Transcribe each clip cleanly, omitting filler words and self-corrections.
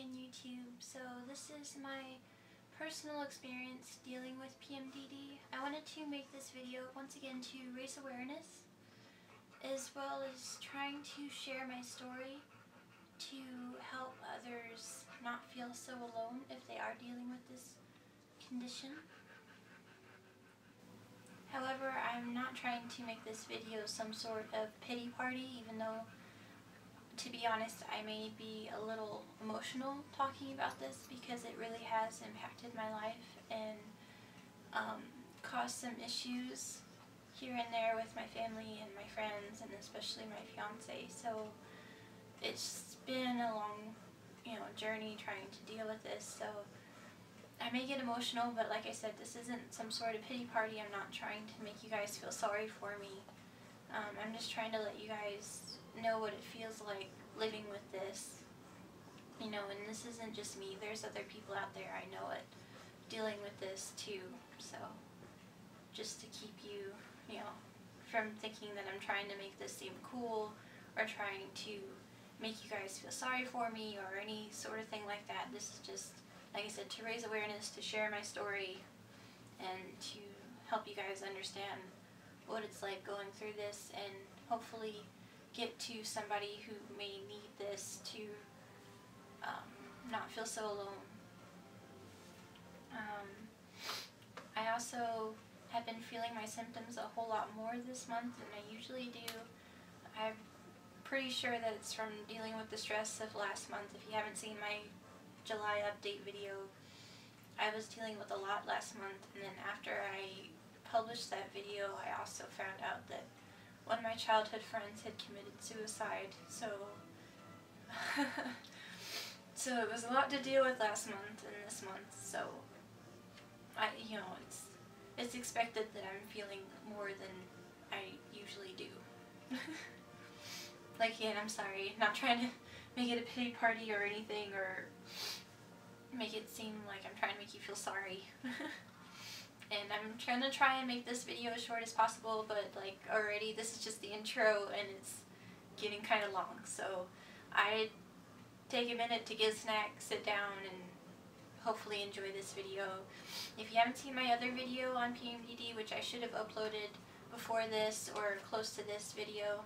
again, YouTube. So this is my personal experience dealing with PMDD. I wanted to make this video once again to raise awareness, as well as trying to share my story to help others not feel so alone if they are dealing with this condition. However, I'm not trying to make this video some sort of pity party, even though, to be honest, I may be a little emotional talking about this because it really has impacted my life and caused some issues here and there with my family and my friends, and especially my fiance. So it's been a long, journey trying to deal with this. So I may get emotional, but like I said, this isn't some sort of pity party. I'm not trying to make you guys feel sorry for me. I'm just trying to let you guys know what it feels like living with this. And this isn't just me. There's other people out there, I know it, dealing with this too. So just to keep you, from thinking that I'm trying to make this seem cool or trying to make you guys feel sorry for me or any sort of thing like that. This is just, like I said, to raise awareness, to share my story, and to help you guys understand what it's like going through this, and hopefully get to somebody who may need this to not feel so alone. I also have been feeling my symptoms a whole lot more this month than I usually do. I'm pretty sure that it's from dealing with the stress of last month. If you haven't seen my July update video, I was dealing with a lot last month, and then after I published that video, I also found out that one of my childhood friends had committed suicide. So so it was a lot to deal with last month and this month. So it's expected that I'm feeling more than I usually do. Again, I'm sorry, not trying to make it a pity party or anything, or make it seem like I'm trying to make you feel sorry. And I'm trying to make this video as short as possible, but already this is just the intro and it's getting kind of long. So I take a minute to get a snack, sit down, and hopefully enjoy this video. If you haven't seen my other video on PMDD, which I should have uploaded before this or close to this video,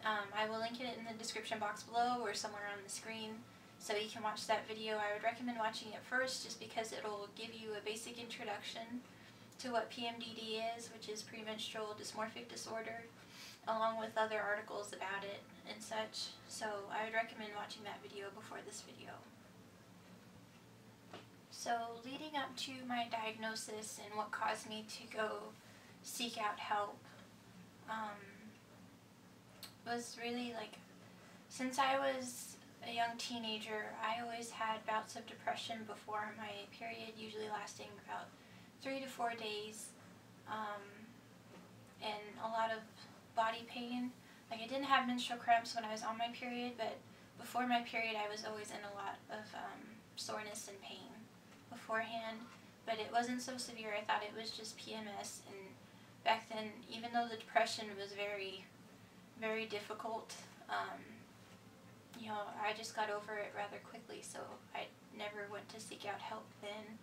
I will link it in the description box below or somewhere on the screen, so you can watch that video. I would recommend watching it first just because it'll give you a basic introduction to what PMDD is, which is premenstrual dysmorphic disorder, along with other articles about it and such. So I would recommend watching that video before this video. So leading up to my diagnosis and what caused me to go seek out help was really since I was a young teenager, I always had bouts of depression before my period, usually lasting about 3 to 4 days, and a lot of body pain. I didn't have menstrual cramps when I was on my period, but before my period I was always in a lot of soreness and pain beforehand, but it wasn't so severe. I thought it was just PMS, and back then, even though the depression was very, very difficult, I just got over it rather quickly, so I never went to seek out help then.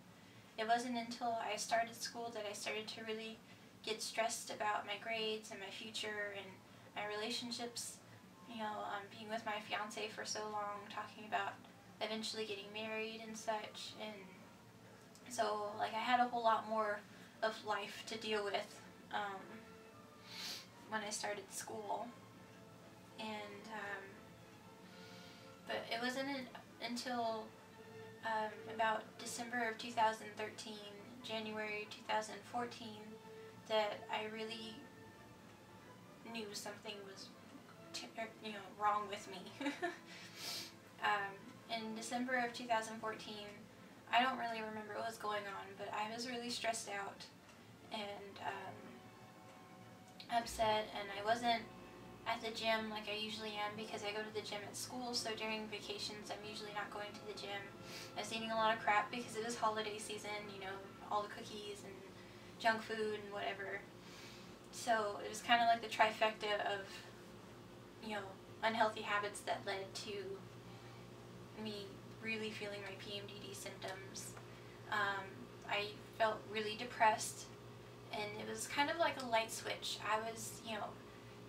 It wasn't until I started school that I started to really get stressed about my grades and my future and my relationships, being with my fiance for so long, talking about eventually getting married and such, and so I had a whole lot more of life to deal with when I started school. And but it wasn't until about December of 2013, January 2014, that I really knew something was wrong with me. In December of 2014, I don't really remember what was going on, but I was really stressed out and upset, and I wasn't at the gym like I usually am because I go to the gym at school. So during vacations I'm usually not going to the gym. I was eating a lot of crap because it was holiday season, all the cookies and junk food and whatever. So it was kind of like the trifecta of unhealthy habits that led to me really really feeling my PMDD symptoms. I felt really depressed, and it was kind of like a light switch. I was,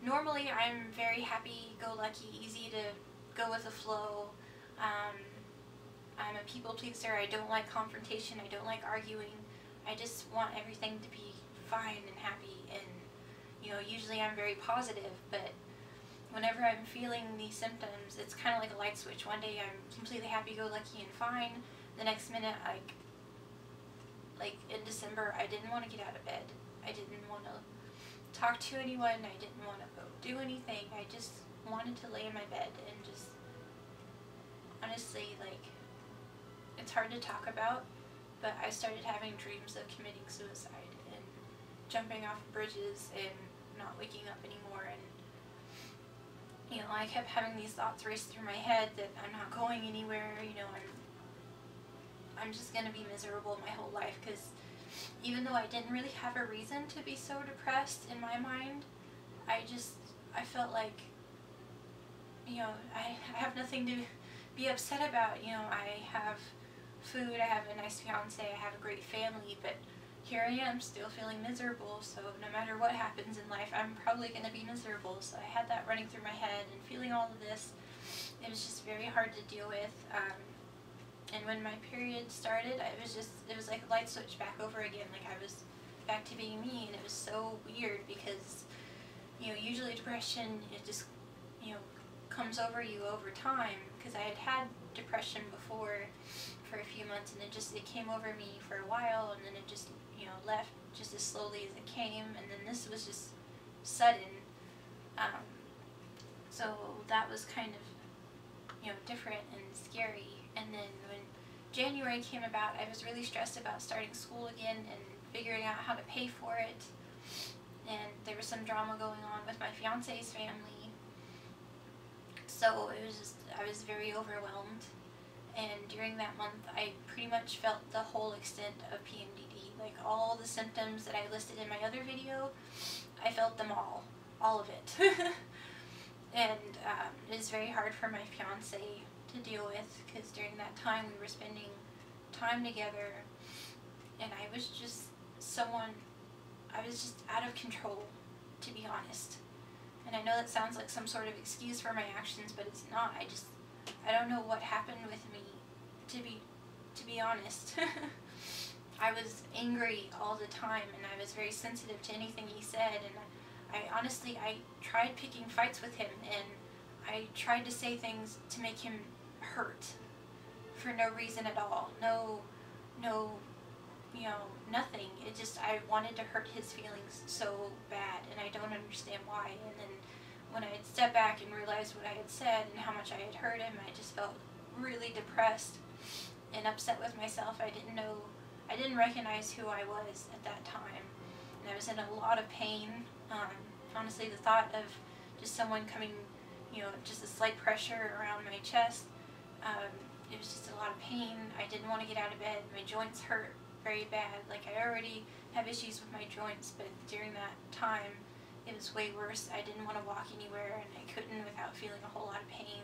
normally I'm very happy-go-lucky, easy to go with the flow. I'm a people pleaser. I don't like confrontation. I don't like arguing. I just want everything to be fine and happy, and usually I'm very positive, but whenever I'm feeling these symptoms, it's kind of like a light switch. One day I'm completely happy-go-lucky and fine. The next minute, like in December, I didn't want to get out of bed. I didn't want to talk to anyone. I didn't want to go do anything. I just wanted to lay in my bed and just, honestly, like, it's hard to talk about, but I started having dreams of committing suicide and jumping off bridges and not waking up anymore. And I kept having these thoughts race through my head that I'm not going anywhere, I'm just going to be miserable my whole life, because even though I didn't really have a reason to be so depressed in my mind, I felt like, I have nothing to be upset about. I have food, I have a nice fiance, I have a great family, but here I am still feeling miserable. So no matter what happens in life, I'm probably going to be miserable. So I had that running through my head and feeling all of this. It was just very hard to deal with. And when my period started, it was like a light switch back over again. Like I was back to being me, and it was so weird because, usually depression, it just, comes over you over time. Because I had depression before for a few months, and it came over me for a while, and then it just, left just as slowly as it came, and then this was just sudden. So that was kind of, different and scary. And then when January came about, I was really stressed about starting school again and figuring out how to pay for it. And there was some drama going on with my fiance's family. So I was very overwhelmed. And during that month, I pretty much felt the whole extent of PMDD. Like all the symptoms that I listed in my other video, I felt them all of it. And it was very hard for my fiance to deal with, because during that time we were spending time together, and I was just out of control, to be honest. And I know that sounds like some sort of excuse for my actions, but it's not. I don't know what happened with me, to be honest. I was angry all the time, and I was very sensitive to anything he said, and I tried picking fights with him, and I tried to say things to make him hurt for no reason at all. No, nothing. I wanted to hurt his feelings so bad, and I don't understand why. And then when I had stepped back and realized what I had said and how much I had hurt him, I just felt really depressed and upset with myself. I didn't recognize who I was at that time, and I was in a lot of pain. Honestly, the thought of just someone coming, just a slight pressure around my chest, it was just a lot of pain. I didn't want to get out of bed. My joints hurt very bad. Like, I already have issues with my joints, but during that time, it was way worse. I didn't want to walk anywhere, and I couldn't without feeling a whole lot of pain.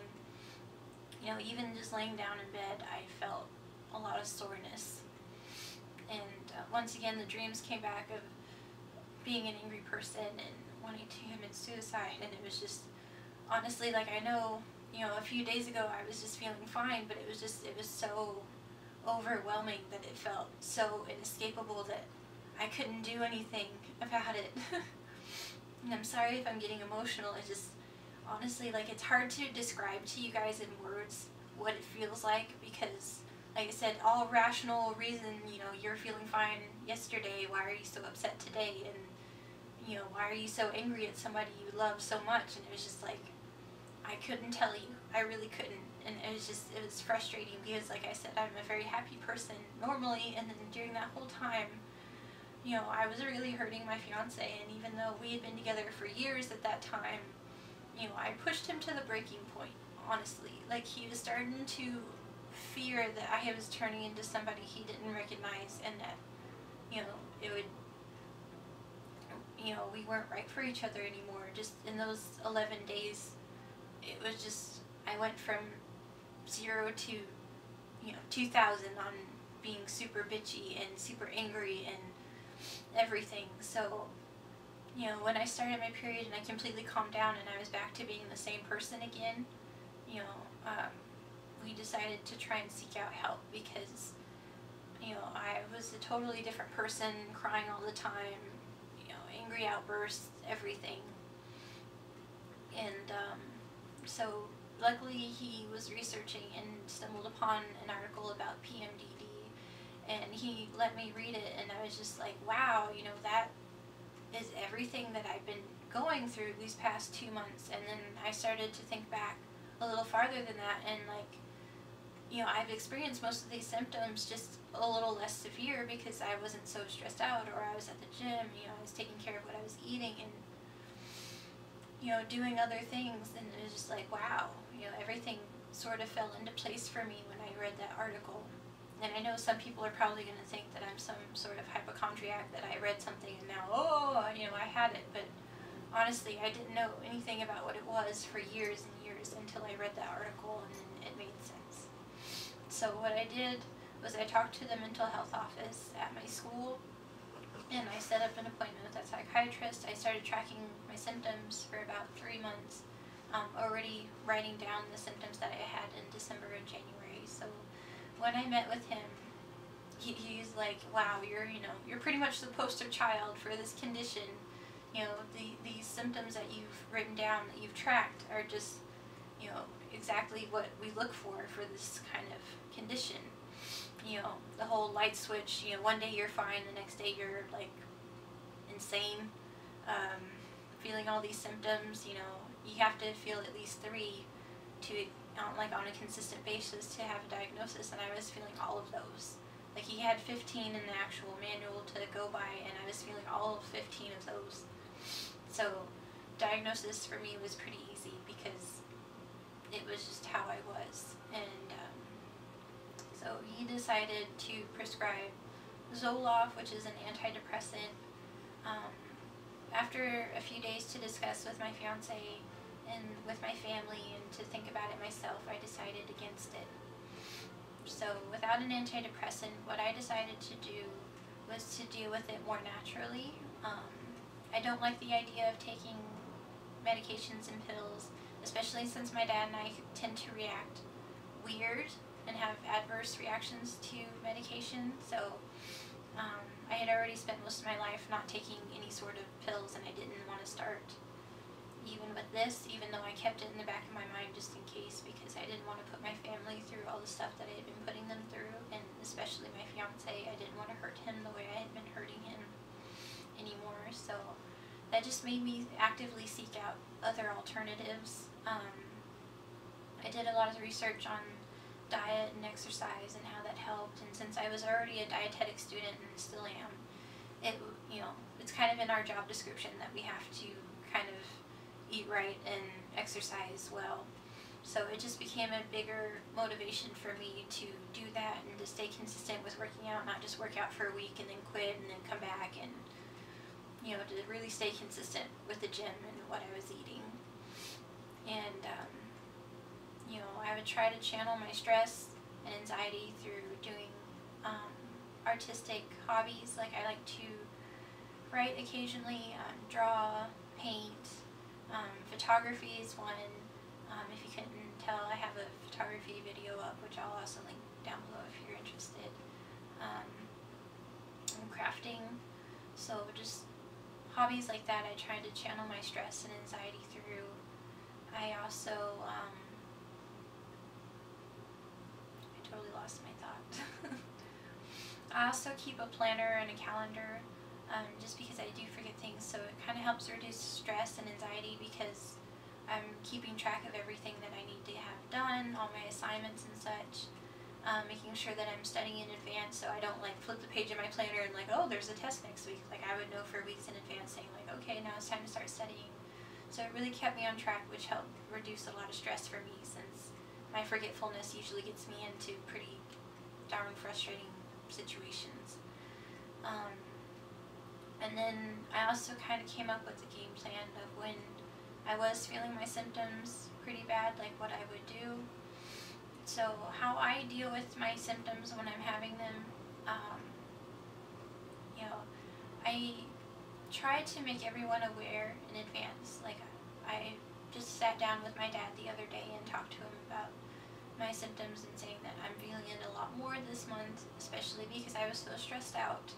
Even just laying down in bed, I felt a lot of soreness. And once again, the dreams came back of being an angry person and wanting to commit suicide, and it was just, honestly, like, I know, a few days ago I was just feeling fine, but it was so overwhelming that it felt so inescapable that I couldn't do anything about it. And I'm sorry if I'm getting emotional. It just, honestly, like, it's hard to describe to you guys in words what it feels like, because, like I said, all rational reason, you're feeling fine yesterday, why are you so upset today? And, why are you so angry at somebody you love so much? And it was just like, I couldn't tell you. I really couldn't. And it was frustrating, because, like I said, I'm a very happy person normally, and then during that whole time, I was really hurting my fiance, and even though we had been together for years at that time, I pushed him to the breaking point, honestly. Like, he was starting to fear that I was turning into somebody he didn't recognize, and that, it would, we weren't right for each other anymore. Just in those 11 days, it was just, I went from 0 to 2000 on being super bitchy and super angry and everything. So, when I started my period and I completely calmed down and I was back to being the same person again, we decided to try and seek out help because, I was a totally different person, crying all the time, angry outbursts, everything. And so luckily he was researching and stumbled upon an article about PMDD, and he let me read it, and I was just like, wow, that is everything that I've been going through these past 2 months. And then I started to think back a little farther than that, and I've experienced most of these symptoms just a little less severe because I wasn't so stressed out, or I was at the gym, I was taking care of what I was eating and, doing other things. And it was just like, wow, everything sort of fell into place for me when I read that article. And I know some people are probably going to think that I'm some sort of hypochondriac, that I read something and now, I had it. But honestly, I didn't know anything about what it was for years and years until I read that article, and then it made sense. So what I did was I talked to the mental health office at my school, and I set up an appointment with a psychiatrist. I started tracking my symptoms for about 3 months, already writing down the symptoms that I had in December and January. So when I met with him, he's like, wow, you're pretty much the poster child for this condition. These symptoms that you've written down, that you've tracked, are just, exactly what we look for this kind of condition. The whole light switch, one day you're fine, the next day you're like insane, feeling all these symptoms. You have to feel at least 3 to, on a consistent basis to have a diagnosis, and I was feeling all of those. Like, he had 15 in the actual manual to go by, and I was feeling all 15 of those. So diagnosis for me was pretty easy because it was just how I was. And so he decided to prescribe Zoloft, which is an antidepressant. After a few days to discuss with my fiance and with my family and to think about it myself, I decided against it. So without an antidepressant, what I decided to do was to deal with it more naturally. I don't like the idea of taking medications and pills, especially since my dad and I tend to react weird and have adverse reactions to medication. So I had already spent most of my life not taking any sort of pills, and I didn't want to start even with this, even though I kept it in the back of my mind just in case, because I didn't want to put my family through all the stuff that I had been putting them through, and especially my fiance. I didn't want to hurt him the way I had been hurting him anymore. So that just made me actively seek out other alternatives. I did a lot of research on diet and exercise and how that helped, and since I was already a dietetic student and still am, it's kind of in our job description that we have to kind of eat right and exercise well. So it just became a bigger motivation for me to do that and to stay consistent with working out, not just work out for a week and then quit and then come back, and to really stay consistent with the gym and what I was eating. And I would try to channel my stress and anxiety through doing artistic hobbies. Like, I like to write occasionally, draw, paint. Photography is one. If you couldn't tell, I have a photography video up, which I'll also link down below if you're interested. And crafting. So just hobbies like that, I try to channel my stress and anxiety through. I also, I totally lost my thought. I also keep a planner and a calendar, just because I do forget things, so it kind of helps reduce stress and anxiety because I'm keeping track of everything that I need to have done, all my assignments and such, making sure that I'm studying in advance so I don't like flip the page in my planner and like, oh, there's a test next week. Like, I would know for weeks in advance, saying like, okay, now it's time to start studying. So it really kept me on track, which helped reduce a lot of stress for me, since my forgetfulness usually gets me into pretty darn frustrating situations. And then I also kind of came up with a game plan of when I was feeling my symptoms pretty bad, like what I would do. So how I deal with my symptoms when I'm having them, you know, I try to make everyone aware in advance. Like, I just sat down with my dad the other day and talked to him about my symptoms and saying that I'm feeling it a lot more this month, especially because I was so stressed out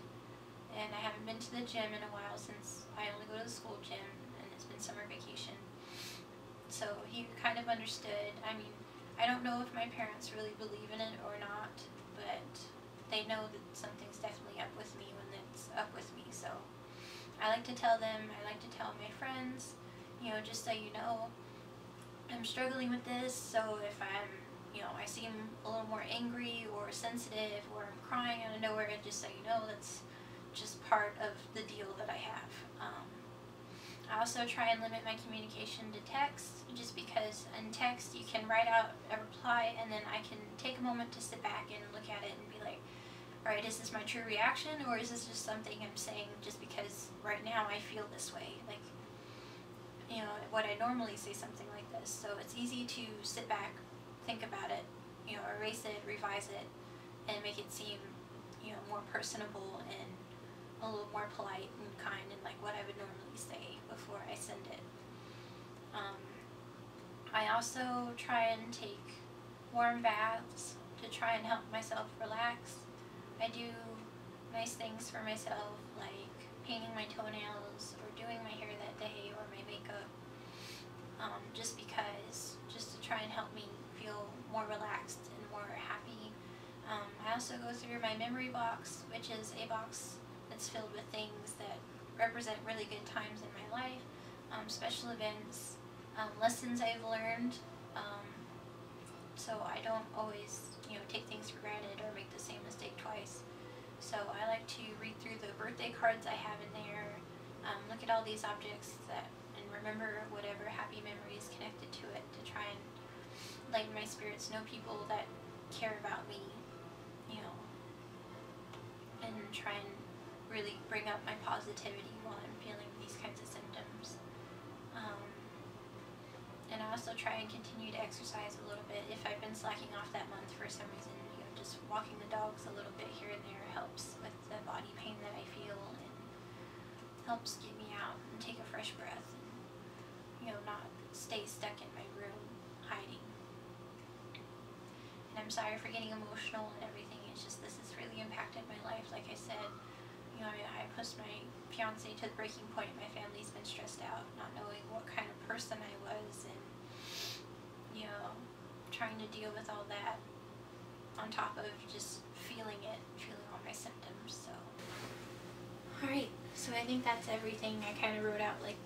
and I haven't been to the gym in a while since I only go to the school gym and it's been summer vacation. So he kind of understood. I mean, I don't know if my parents really believe in it or not, but they know that something's definitely up with me when it's up with me. So I like to tell them, I like to tell my friends, you know, just so you know, I'm struggling with this. So if I'm, you know, I seem a little more angry or sensitive or I'm crying out of nowhere, just so you know, that's just part of the deal that I have. I also try and limit my communication to text, just because in text you can write out a reply and then I can take a moment to sit back and look at it and be like, alright, is this my true reaction, or is this just something I'm saying just because right now I feel this way? Like, you know, would I normally say something like this? So it's easy to sit back, think about it, you know, erase it, revise it, and make it seem, you know, more personable and a little more polite and kind and like what I would normally say before I send it. I also try and take warm baths to try and help myself relax. I do nice things for myself, like painting my toenails or doing my hair that day or my makeup, just to try and help me feel more relaxed and more happy. I also go through my memory box, which is a box that's filled with things that represent really good times in my life, special events, lessons I've learned, so I don't always, you know, take things for granted or make the same mistake twice. So I like to read through the birthday cards I have in there, look at all these objects and remember whatever happy memories connected to it, to try and lighten my spirits, know people that care about me, you know, and try and really bring up my positivity while I'm feeling these kinds of symptoms. And I also try and continue to exercise a little bit. If I've been slacking off that month for some reason, you know, just walking the dogs a little bit here and there helps with the body pain that I feel and helps get me out and take a fresh breath and, you know, not stay stuck in my room hiding. And I'm sorry for getting emotional and everything. It's just this has really impacted my life. Like I said, you know, I pushed my fiance to the breaking point. My family's been stressed out, not knowing what kind of person I was, and, you know, trying to deal with all that on top of just feeling all my symptoms. So, alright, so I think that's everything. I kind of wrote out like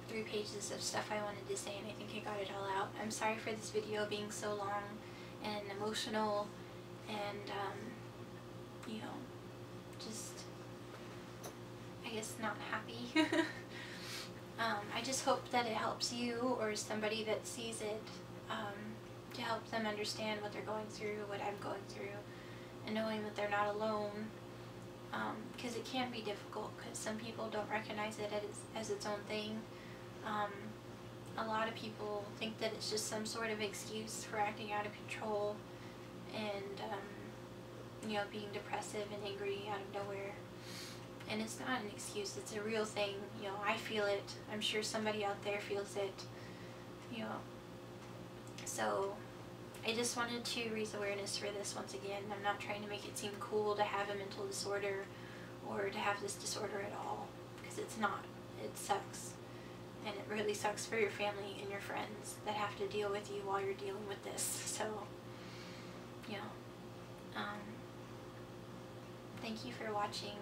3 pages of stuff I wanted to say, and I think I got it all out. I'm sorry for this video being so long and emotional and, you know, just, I guess, not happy. I just hope that it helps you or somebody that sees it, to help them understand what they're going through, what I'm going through, and knowing that they're not alone, because it can be difficult, because some people don't recognize it as its own thing. A lot of people think that it's just some sort of excuse for acting out of control and, you know, being depressive and angry out of nowhere. And it's not an excuse, it's a real thing. You know, I feel it. I'm sure somebody out there feels it. You know, so I just wanted to raise awareness for this once again. I'm not trying to make it seem cool to have a mental disorder or to have this disorder at all, because it's not. It sucks. And it really sucks for your family and your friends that have to deal with you while you're dealing with this. So, you know, thank you for watching,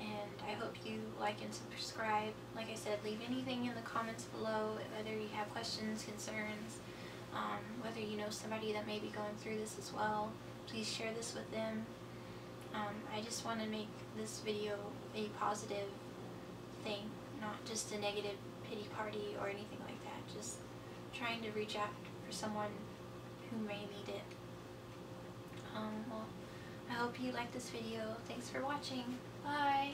and I hope you like and subscribe. Like I said, leave anything in the comments below, whether you have questions, concerns, whether you know somebody that may be going through this as well. Please share this with them. I just want to make this video a positive thing, not just a negative pity party or anything like that. Just trying to reach out for someone who may need it. Well, I hope you like this video. Thanks for watching. Bye!